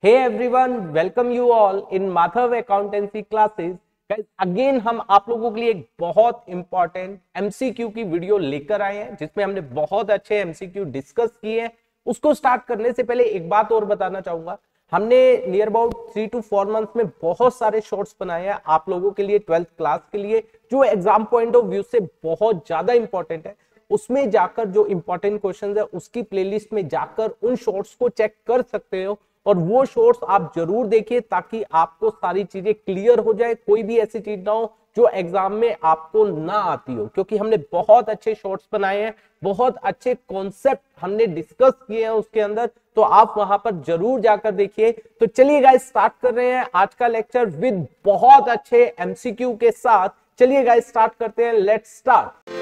Hey everyone, welcome you all in Madhav Accountancy classes. Guys, again हम आप लोगों के लिए एक बहुत इंपॉर्टेंट एमसीक्यू की वीडियो लेकर आए हैं जिसमें हमने बहुत अच्छे एमसीक्यू डिस्कस किए हैं। उसको स्टार्ट करने से पहले एक बात और बताना चाहूंगा, हमने नियर अबाउट 3 to 4 मंथ्स में बहुत सारे शॉर्ट्स बनाए हैं आप लोगों के लिए 12th क्लास के लिए, जो एग्जाम पॉइंट ऑफ व्यू से बहुत ज्यादा इंपॉर्टेंट है। उसमें जाकर जो इंपॉर्टेंट क्वेश्चंस है उसकी प्लेलिस्ट में जाकर उन शॉर्ट्स को चेक कर सकते हो और वो शॉर्ट्स आप जरूर देखिए ताकि आपको सारी चीजें क्लियर हो जाए, कोई भी ऐसी चीज ना हो जो एग्जाम में आपको ना आती हो, क्योंकि हमने बहुत अच्छे शॉर्ट्स बनाए हैं, बहुत अच्छे कॉन्सेप्ट हमने डिस्कस किए हैं उसके अंदर, तो आप वहां पर जरूर जाकर देखिए। तो चलिए गाइस स्टार्ट कर रहे हैं आज का लेक्चर विद बहुत अच्छे एमसीक्यू के साथ। चलिए गाइस स्टार्ट करते हैं, लेट्स स्टार्ट।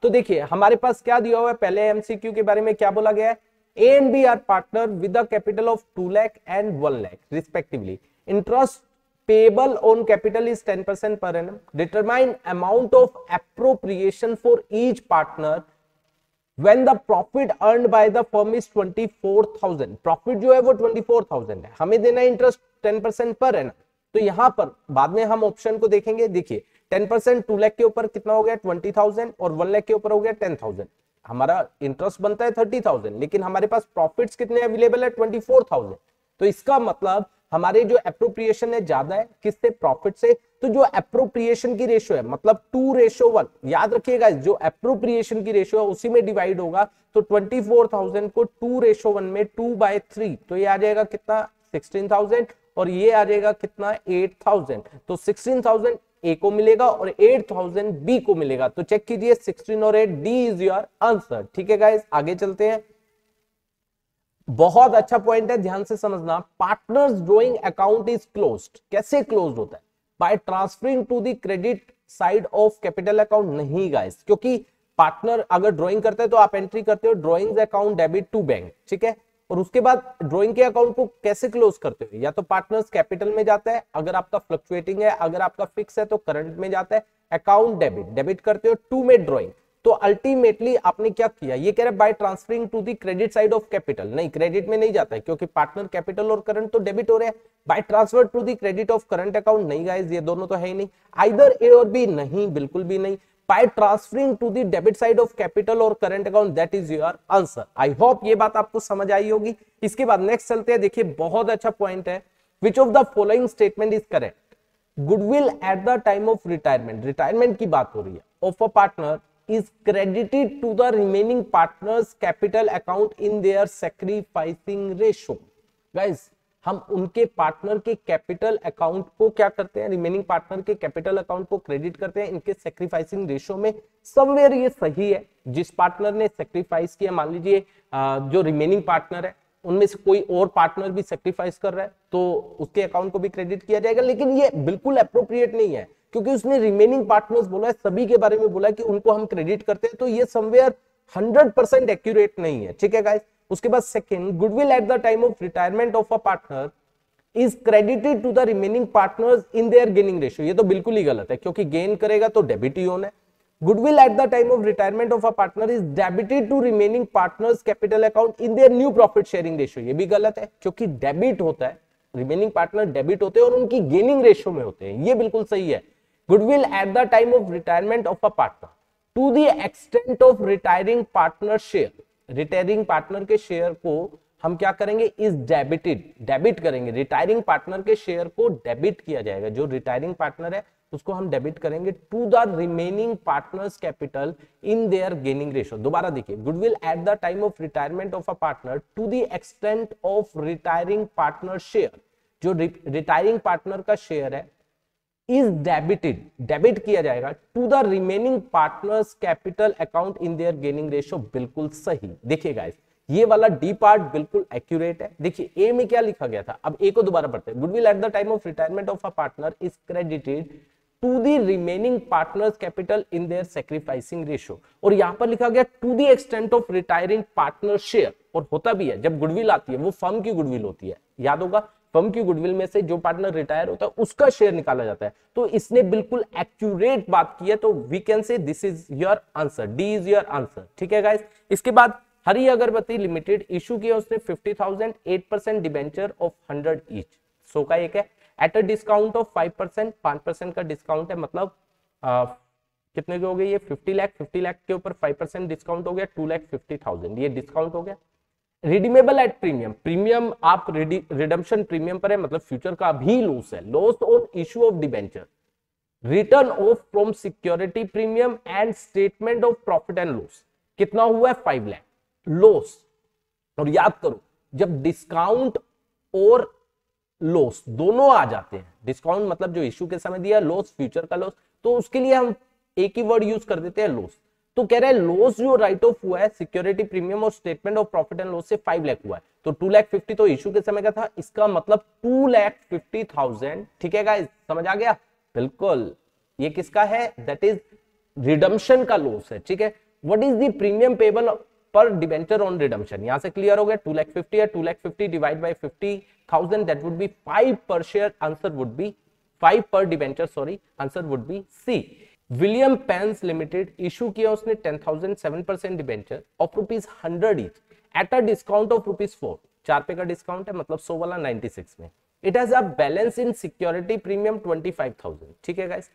तो देखिए हमारे पास क्या दिया हुआ है, पहले एमसीक्यू के बारे में क्या बोला गया है, A and B are partner with a capital of 2 lakh and 1 lakh respectively. Interest payable on capital is 10% per annum. Determine amount of appropriation for each partner when the profit earned by the firm is 24,000। Profit जो है वो 24,000 है, हमें देना interest 10% पर है ना। तो यहां पर बाद में हम ऑप्शन को देखेंगे। देखिए 10% 2 लाख के ऊपर कितना हो गया 20,000 और 1 लाख के ऊपर हो गया 10,000। हमारा इंटरेस्ट बनता है 30,000 लेकिन हमारे पास प्रॉफिट्स कितने अवेलेबल है 24,000। तो इसका मतलब हमारे जो एप्रोप्रिएशन है ज्यादा है किससे, प्रॉफिट से। तो जो एप्रोप्रिएशन की रेशियो है मतलब 2:1, याद रखिएगा जो एप्रोप्रिएशन की रेशियो है उसी में डिवाइड होगा। तो 24,000 को 2:1 में 2/3, तो ये आ जाएगा कितना 16,000 और ये आ जाएगा कितना 8,000। तो 16,000 ए को मिलेगा और 8,000 बी को मिलेगा। तो चेक कीजिए 16 और 8, डी इज योर आंसर। ठीक है गाइस, आगे चलते हैं। बहुत अच्छा पॉइंट है, ध्यान से समझना। Partners drawing account is closed. कैसे क्लोज्ड होता है, by transferring to the credit side of capital account. नहीं गाइस, क्योंकि पार्टनर अगर ड्रॉइंग करते हैं तो आप एंट्री करते हो drawing account debit to bank, ठीक है। और उसके बाद ड्रॉइंग के अकाउंट को कैसे क्लोज करते हो, या तो पार्टनर्स कैपिटल में जाता है, अगर आपका फ्लक्चुएटिंग है, अगर आपका फिक्स है तो करंट में जाता है। अकाउंट डेबिट करते हो टू में ड्रॉइंग। तो अल्टीमेटली आपने क्या किया, ये कह रहे by transferring to the credit side of capital. नहीं, क्रेडिट में नहीं जाता है क्योंकि पार्टनर कैपिटल और करंट तो डेबिट हो रहे हैं। By transfer to the credit of current account, नहीं गाइस ये दोनों तो है ही नहीं। आइदर ए और बी, नहीं बिल्कुल भी नहीं। By transferring to the debit side of capital और current account, that is your answer. I hope ये बात आपको समझ आई होगी। इसके बाद नेक्स्ट चलते हैं। देखिए बहुत अच्छा पॉइंट है, which of the following statement is correct. Goodwill at the time of retirement, retirement की बात हो रही है, of a partner is credited to the remaining partners capital account in their sacrificing ratio। guys हम उनके partner के capital account को क्या करते हैं, रिमेनिंग पार्टनर के कैपिटल अकाउंट को क्रेडिट करते हैं इनके सैक्रिफाइसिंग रेशियो में। समवेयर ये सही है, जिस पार्टनर ने सैक्रिफाइस किया, मान लीजिए जो रिमेनिंग पार्टनर है उनमें से कोई और पार्टनर भी सैक्रिफाइस कर रहा है तो उसके अकाउंट को भी क्रेडिट किया जाएगा। लेकिन ये बिल्कुल अप्रोप्रिएट नहीं है क्योंकि उसने रिमेनिंग पार्टनर्स बोला है, सभी के बारे में बोला है कि उनको हम क्रेडिट करते हैं, तो ये समवेयर 100% एक्यूरेट नहीं है। ठीक है गाइस। उसके बाद second, goodwill at the time of retirement of a partner is credited to the remaining partners in their gaining ratio. ये तो बिल्कुल ही गलत है क्योंकि गेन करेगा तो डेबिट ही होना है। Goodwill at the time of retirement of a partner is debited to remaining partners capital account in their new profit sharing ratio. ये भी गलत है क्योंकि डेबिट होता है, रिमेनिंग पार्टनर डेबिट होते हैं और उनकी गेनिंग रेशियो में होते हैं, ये बिल्कुल सही है। Goodwill at the time of retirement of a partner to the extent of retiring partner share, retiring partner के शेयर को हम क्या करेंगे, इज डेबिटेड, डेबिट करेंगे। रिटायरिंग पार्टनर के शेयर को डेबिट किया जाएगा, जो रिटायरिंग पार्टनर है उसको हम डेबिट करेंगे to the remaining partners capital in their gaining ratio. दोबारा देखिए, goodwill at the time of retirement of a partner to the extent of retiring partner share, जो रिटायरिंग पार्टनर का शेयर है is debited, debit किया जाएगा to the remaining partners capital account in their gaining ratio. बिल्कुल सही। देखिए guys ये वाला डी पार्ट बिल्कुल एक्यूरेट है। देखिए ए में क्या लिखा गया था, अब ए को दोबारा पढ़ते हैं। Goodwill at the time of retirement of a partner is credited to the remaining partners capital in their sacrificing ratio, और यहां पर लिखा गया to the extent of retiring partner share. और होता भी है जब गुडविल आती है वो फर्म की गुडविल होती है, याद होगा फर्म की गुडविल में से जो पार्टनर रिटायर होता है उसका शेयर निकाला जाता है। तो इसने बिल्कुल एक्यूरेट बात की है, तो we can say this is your answer, D is your answer. ठीक है गाइस। इसके बाद हरी अगरबत्ती लिमिटेड इशू किया उसने 50,000 8% डिबेंचर ऑफ 100 ईच। सो का एक है एट अ डिस्काउंट ऑफ 5%, 5% का डिस्काउंट है, मतलब कितने के हो गए ये 50 लाख, 50 लाख के ऊपर 5% डिस्काउंट हो गया 2,50,000, ये डिस्काउंट हो गया। रिडीमेबल एट प्रीमियम, प्रीमियम आप रिडम्पशन प्रीमियम पर है, मतलब फ्यूचर का भी लॉस है, loss on issue of debenture, return of from security premium and statement of profit and loss, कितना हुआ है 5 लाख लॉस। और याद करो जब डिस्काउंट और लॉस दोनों आ जाते हैं, डिस्काउंट मतलब जो इशू के समय दिया, लॉस फ्यूचर का लॉस, तो उसके लिए हम एक ही वर्ड यूज कर देते हैं लॉस। तो कह रहे हैं लॉस जो राइट ऑफ हुआ है सिक्योरिटी प्रीमियम और statement of profit and loss से 5 लाख हुआ है, तो 2,50,000 तो इशू के समय का था, इसका मतलब 2,50,000। ठीक है गाइस, समझ आ गया? बिल्कुल, ये किसका है? दैट इज रिडम्पशन का लॉस है। ठीक है। What is the premium payable पर डिबेंचर ऑन रिडम्पशन, यहां से क्लियर हो गया। 2,50,000 है, 2,50,000 divide by 50,000 that would be 5 per share, answer would be 5 per debenture, sorry, answer would be C. William Pens Limited issue किया उसने 10,000 7% debenture of ₹100 each at a discount of ₹4, 4 पे का discount है, मतलब 100 वाला 96 में। It has a balance in security premium 25,000। ठीक है guys.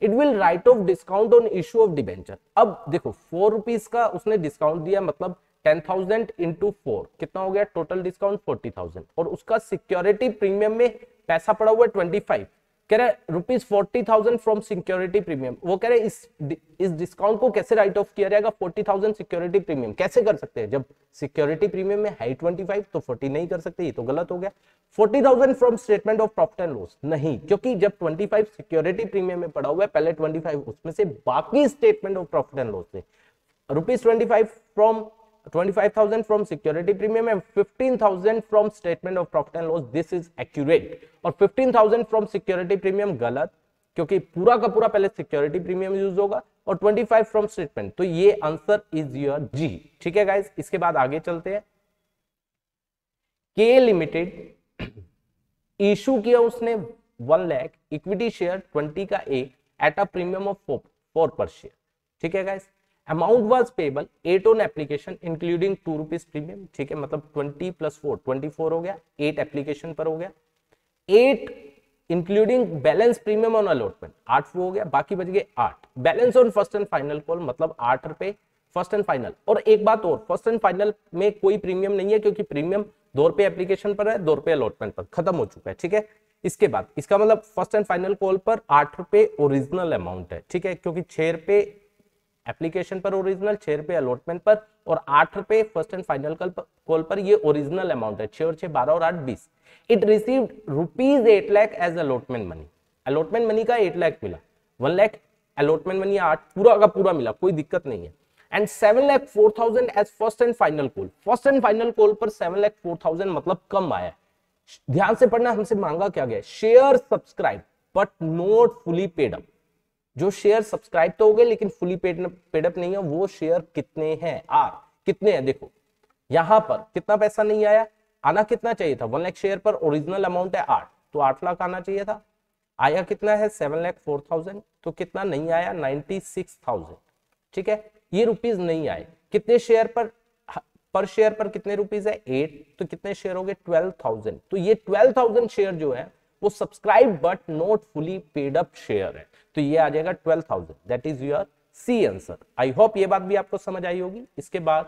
It will write of discount on issue of debenture. अब देखो ₹4 का उसने डिस्काउंट दिया, मतलब 10,000 इंटू 4 कितना हो गया टोटल डिस्काउंट 40,000, और उसका सिक्योरिटी प्रीमियम में पैसा पड़ा हुआ है 25, कह रहे ₹40,000 फ्रॉम सिक्योरिटी प्रीमियम। वो कह रहे इस डिस्काउंट को कैसे राइट ऑफ किया जाएगा? 40,000 सिक्योरिटी प्रीमियम कैसे कर सकते हैं? जब सिक्योरिटी प्रीमियम में है 25 तो 40 नहीं कर सकते, ये तो गलत हो गया। 40,000 from statement of profit and loss, नहीं, क्योंकि जब 25 सिक्योरिटी प्रीमियम में पड़ा हुआ है, पहले 25 उसमें से, बाकी statement of profit and loss से ₹25,000 from security premium and 15,000 from statement of profit and loss. This is accurate. और 15,000 from security premium गलत, क्योंकि पूरा का पूरा पहले सिक्योरिटी प्रीमियम यूज होगा, और 25 फ्रॉम स्टेटमेंट, तो ये आंसर इज योर जी। ठीक है गाइस। इसके बाद आगे चलते हैं। के लिमिटेड इशू किया उसने 1 लाख इक्विटी शेयर 20 का एक एट अ प्रीमियम ऑफ 4 पर शेयर। ठीक है guys. Amount was payable 8 on application including ₹2 premium. ठीक है, मतलब 20 + 4 24 हो गया, 8 एप्लीकेशन पर हो गया, 8 including balance premium on allotment, 8 वो हो गया, बाकी बच गए 8 balance on first and final call, मतलब ₹8 फर्स्ट एंड फाइनल। और एक बात और, फर्स्ट एंड फाइनल में कोई प्रीमियम नहीं है, क्योंकि प्रीमियम ₹2 एप्लीकेशन पर है, ₹2 अलॉटमेंट पर, खत्म हो चुका है। ठीक है। इसके बाद इसका मतलब फर्स्ट एंड फाइनल कॉल पर ₹8 ओरिजिनल अमाउंट है। ठीक है, क्योंकि ₹6 एप्लीकेशन पर ओरिजिनल, ₹6 अलॉटमेंट पर, और ₹8 फर्स्ट एंड फाइनल कॉल पर, ये ओरिजिनल अमाउंट है। 6 और 6 12 और 8 20। It received ₹8 lakh as allotment money, allotment money का 8 लाख मिला, 1 लाख अलॉटमेंट मनी 8 पूरा का पूरा मिला, कोई दिक्कत नहीं है। And 7,04,000 as first and final call, first and final call पर 7,04,000 मतलब कम आया। ध्यान से पढ़ना, हमसे मांगा क्या गया? Share subscribe but not fully paid up. जो शेयर सब्सक्राइब तो हो गए लेकिन फुली पेड अप नहीं है, वो शेयर कितने हैं? आर कितने हैं? देखो यहां पर कितना पैसा नहीं आया, आना कितना चाहिए था? 1 लाख शेयर पर, ओरिजिनल अमाउंट है 8, तो 8 लाख आना चाहिए था। आया कितना है? 7,04,000, तो कितना नहीं आया? 96,000। ठीक है, ये रुपीज नहीं आए। कितने शेयर पर शेयर पर कितने रुपीज है? 8, तो कितने शेयर हो गए? 12,000। तो ये 12,000 शेयर जो है वो subscribe but not fully paid up share है, तो ये आ जाएगा 12,000, that is your C answer. I hope ये बात भी आपको समझ आई होगी। इसके बाद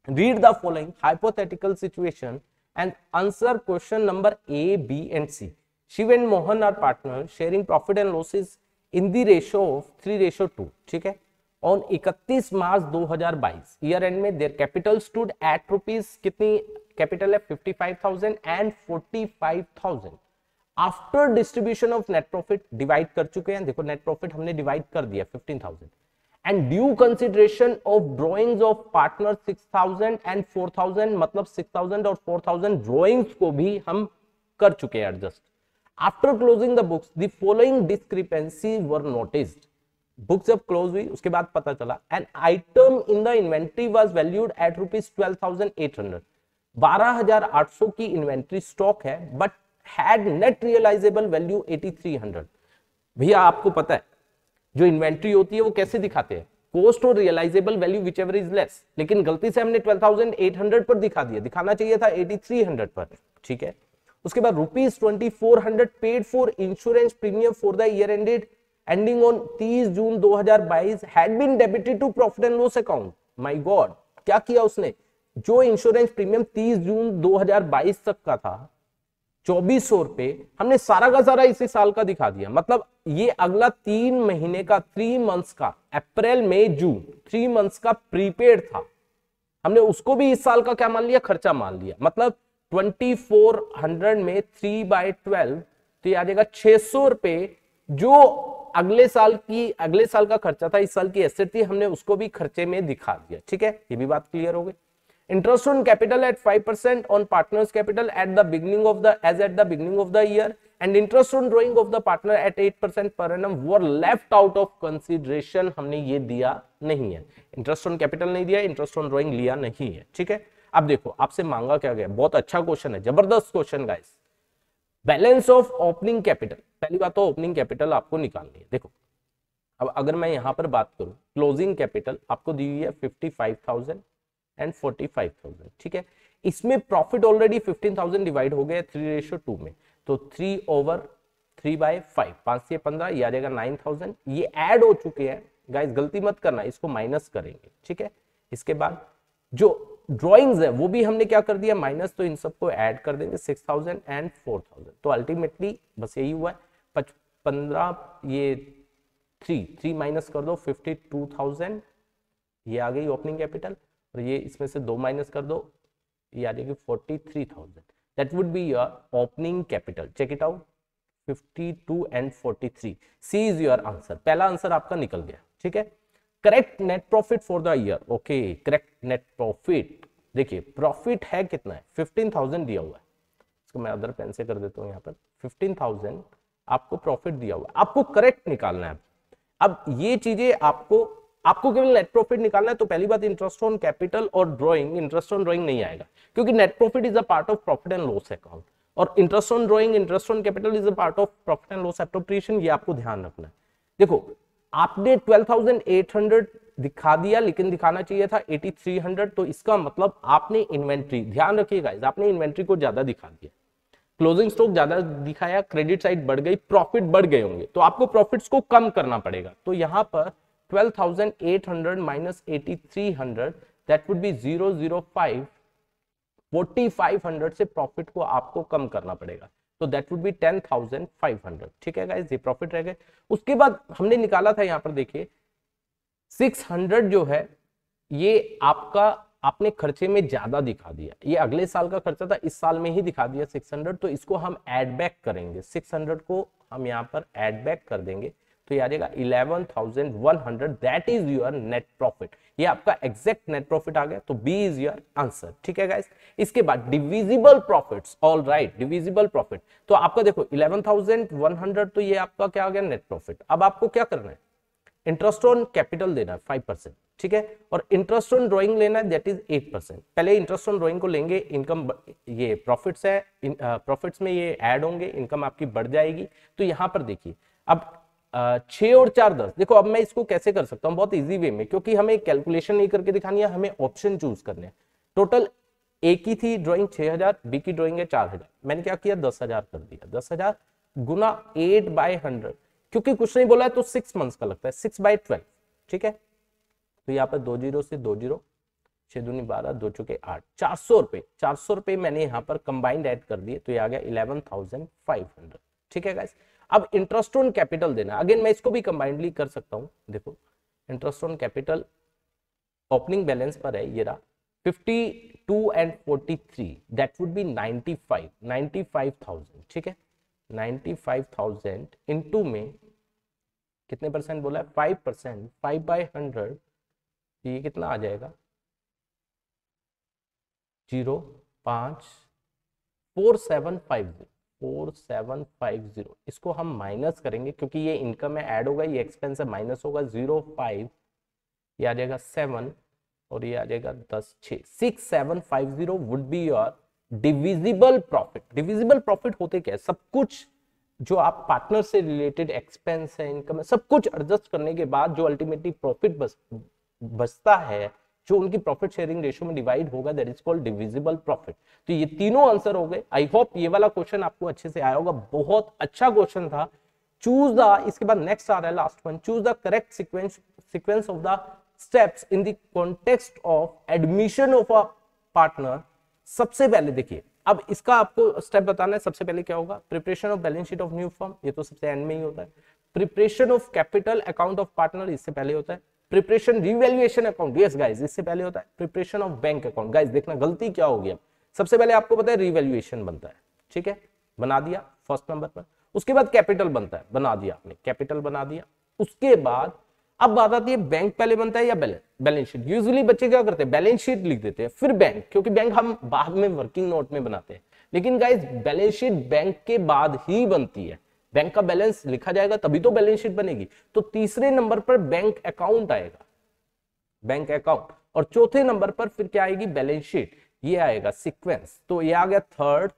read the following hypothetical situation and answer question number A, B and C. Shiv and Mohan are partner sharing profit and losses in the ratio of 3:2। ठीक है। ऑन 31 मार्च 2022 ईयर एंड में their capital stood at rupees, कितनी capital है? 55,000 and 45,000। After distribution of net profit divide कर चुके हैं, देखो net profit हमने डिवाइड कर दिया 15,000, and due consideration of drawings of partner 6,000 and 4,000, मतलब 6,000 और 4,000 ड्रॉइंग्स को भी हम कर चुके हैं adjust. After closing the books the following discrepancy were noticed. Book जब क्लोज हुई उसके बाद पता चला an item in the inventory was valued at ₹12,800, 12,800 की इन्वेंट्री स्टॉक है, but had net realisable value 8300। भैया आपको पता है जो इन्वेंट्री होती है वो कैसे दिखाते हैं, कॉस्ट और realisable value whichever is less, लेकिन गलती से हमने 12,800 पर दिखा दिया, दिखाना चाहिए था 8300 पर, ठीक है। उसके बाद ₹2400 paid for insurance premium for the year ending on 30 June 2022 had been debited to profit and loss account. My god, क्या किया उसने, जो इंश्योरेंस प्रीमियम 30 जून 2022 तक का था 2400 रुपए, हमने सारा का सारा इसी साल का दिखा दिया। मतलब ये अगला 3 महीने का, 3 मंथ्स का, अप्रैल मई जून 3 मंथ्स का प्रीपेड था, हमने उसको भी इस साल का क्या मान लिया, खर्चा मान लिया। मतलब 2400 में 3/12 तो ये आ जाएगा 600 रुपए, जो अगले साल का खर्चा था, इस साल की एसेट थी, हमने उसको भी खर्चे में दिखा दिया, ठीक है। ये भी बात क्लियर हो गई। Interest on capital at 5% on partner's capital at the beginning of the year and interest on drawing of the partner at 8% per annum were left out of consideration। हमने ये दिया नहीं है, इंटरेस्ट ऑन कैपिटल नहीं दिया, interest on drawing लिया नहीं है, ठीक है। अब देखो आपसे मांगा क्या गया, बहुत अच्छा क्वेश्चन है, जबरदस्त question guys. Balance of opening capital, पहली बात तो ओपनिंग कैपिटल आपको निकालनी है। देखो अब अगर मैं यहां पर बात करूं, क्लोजिंग कैपिटल आपको दी हुई है 55,000 एंड 45,000, ठीक है। इसमें प्रॉफिट ऑलरेडी 15,000 डिवाइड हो गया 3:2 में, तो 3/3/5, 5 से 15, ये आ जाएगा 9,000। ये ऐड हो चुके हैं गाइस, गलती मत करना, इसको माइनस करेंगे, ठीक है। इसके बाद जो ड्रॉइंग्स है वो भी हमने क्या कर दिया माइनस, तो इन सबको ऐड कर देंगे 6,000 एंड 4,000। तो अल्टीमेटली बस यही हुआ है 15, ये 3 माइनस कर दो 52,000, ये आ गई ओपनिंग कैपिटल, और ये इसमें से 2 माइनस कर दो, ये आ जाएगी 43,000। That would be your opening capital. Check it out, 52 and 43, C is your answer. पहला आंसर आपका निकल गया, ठीक है। Correct net profit for the year, okay, correct net profit. देखिए प्रॉफिट है कितना है, 15,000 दिया हुआ है, इसको मैं अदर पेन से कर देता हूं, यहाँ पर 15,000 आपको प्रॉफिट दिया हुआ है, आपको करेक्ट निकालना है। अब ये चीजें आपको केवल नेट प्रॉफिट निकालना है, तो पहली बात इंटरेस्ट ऑन कैपिटल और ड्राइंग, इंटरेस्ट ऑन ड्राइंग नहीं आएगा, क्योंकि net profit is a part of profit and loss account, और interest on drawing, interest on capital is a part of profit and loss appropriation. ये आपको ध्यान रखना है। देखो आपने 12,800 दिखा दिया, लेकिन दिखाना चाहिए था 8,300, तो इसका मतलब आपने इन्वेंट्री, ध्यान रखिएगा, आपने इन्वेंट्री को ज्यादा दिखा दिया, क्लोजिंग स्टॉक ज्यादा दिखाया, क्रेडिट साइड बढ़ गई, प्रॉफिट बढ़ गए होंगे, तो आपको प्रॉफिट्स को कम करना पड़ेगा। तो यहां पर 12,800 माइनस 8,300 दैट वुड बी 005, 4,500 से प्रॉफिट को आपको कम करना पड़ेगा, तो दैट वुड बी 10,500, ठीक है गाइस, ये प्रॉफिट रह गए। उसके बाद हमने निकाला था, यहां पर देखिए 600 जो है ये आपका, आपने खर्चे में ज्यादा दिखा दिया, ये अगले साल का खर्चा था, इस साल में ही दिखा दिया 600, तो इसको हम ऐड बैक करेंगे, 600 को हम यहाँ पर ऐड बैक कर देंगे, तो ये आ जाएगा 11,100, that is your net profit. ये आपका एग्जैक्ट नेट प्रॉफिट आ गया, तो बी इज योर आंसर, ठीक है गाइस। इसके बाद divisible profits, all right, divisible profit, तो आपका देखो 11,100, तो ये आपका क्या आ गया नेट प्रॉफिट। अब आपको क्या करना है, इंटरेस्ट ऑन कैपिटल देना है 5%, ठीक है, और इंटरेस्ट ऑन ड्राइंग लेना है, दैट इज 8%। पहले इंटरेस्ट ऑन ड्राइंग को लेंगे, इनकम, ये प्रॉफिट्स है, प्रॉफिट्स में ये ऐड होंगे, इनकम आपकी बढ़ जाएगी। तो यहां पर देखिए अब 6 और 4 10, देखो अब मैं इसको कैसे कर सकता हूँ, बहुत इजी वे में, क्योंकि हमें कैलकुलेशन नहीं करके दिखानी है, हमें ऑप्शन चूज करने हैं। टोटल ए की थी ड्राइंग 6,000, बी की ड्राइंग है 4,000, मैंने क्या किया 10,000 कर दिया, 10,000 गुना 8/100, क्योंकि कुछ नहीं बोला है तो 6 मंथ्स का लगता है, 6/12, ठीक है। तो यहाँ पर 2 0 से 2 0, 6 दूनी 12, 2 चुके 8, 400 रुपए मैंने यहाँ पर कंबाइंड ऐड कर दिए, तो ये आ गया 11,500, ठीक है गाइस। अब इंटरेस्ट ऑन कैपिटल देना, अगेन मैं इसको भी कंबाइंडली कर सकता हूं, देखो interest on capital opening balance पर है, ये रहा 52 एंड 43, दैट वुड बी 95,000, ठीक है। 95,000 इनटू में कितने परसेंट बोला है, 5%, 5/100, ये कितना आ जाएगा 0.54750, 4750, इसको हम माइनस करेंगे, क्योंकि ये इनकम में ऐड होगा, ये एक्सपेंस है, माइनस होगा 0.5, ये आ जाएगा 7, और ये आ जाएगा 10 6, 6750 would be your divisible profit. Divisible profit होते क्या है, सब कुछ जो आप पार्टनर से रिलेटेड एक्सपेंस है, इनकम है, सब कुछ एडजस्ट करने के बाद जो अल्टीमेटली प्रॉफिट बचता है, जो उनकी प्रॉफिट शेयरिंग रेशियो में डिवाइड होगा, that is called divisible profit. तो ये तीनों आंसर हो गए। आई होप ये वाला क्वेश्चन आपको अच्छे से आया होगा, बहुत अच्छा क्वेश्चन था। चूज द, इसके बाद नेक्स्ट आ रहा है last one, choose the correct sequence of the steps in the context of admission of a partner. सबसे पहले देखिए, अब इसका आपको स्टेप बताना है। सबसे पहले क्या होगा, preparation of balance sheet of new firm, ये तो सबसे एंड में ही होता है। Preparation of capital account of partner, इससे पहले होता है। Preparation revaluation account, yes guys, इससे पहले होता है। Preparation of bank account, guys देखना गलती क्या होगी। अब सबसे पहले आपको पता है रिवैल्यूएशन बनता है, ठीक है, बना दिया फर्स्ट नंबर पर। उसके बाद कैपिटल बनता है, बना दिया आपने, कैपिटल बना दिया। उसके बाद अब बात आती है बैंक पहले बनता है या बैलेंस शीट। यूजुअली बच्चे क्या करते हैं, बैलेंस शीट लिख देते हैं फिर बैंक, क्योंकि बैंक हम बाद में वर्किंग नोट में बनाते हैं। लेकिन गाइस बैलेंस शीट बैंक के बाद ही बनती है। बैंक का बैलेंस लिखा जाएगा तभी तो बैलेंस शीट बनेगी। तो तीसरे नंबर पर बैंक अकाउंट आएगा, बैंक अकाउंट, और चौथे नंबर पर फिर क्या आएगी, बैलेंस शीट। ये आएगा सीक्वेंस। तो ये आ गया थर्ड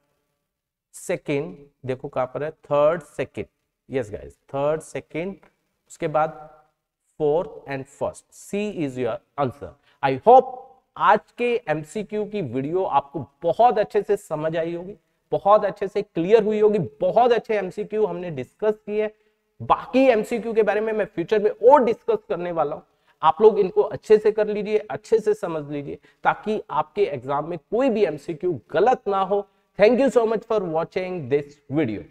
सेकेंड, देखो कहां पर है, third second, yes guys, third second, उसके बाद fourth and first. C is your answer. I hope आज के एमसीक्यू की वीडियो आपको बहुत अच्छे से समझ आई होगी, बहुत अच्छे से क्लियर हुई होगी। बहुत अच्छे एमसीक्यू हमने डिस्कस किए। बाकी एमसीक्यू के बारे में मैं फ्यूचर में और डिस्कस करने वाला हूं। आप लोग इनको अच्छे से कर लीजिए, अच्छे से समझ लीजिए, ताकि आपके एग्जाम में कोई भी एमसीक्यू गलत ना हो। Thank you so much for watching this video.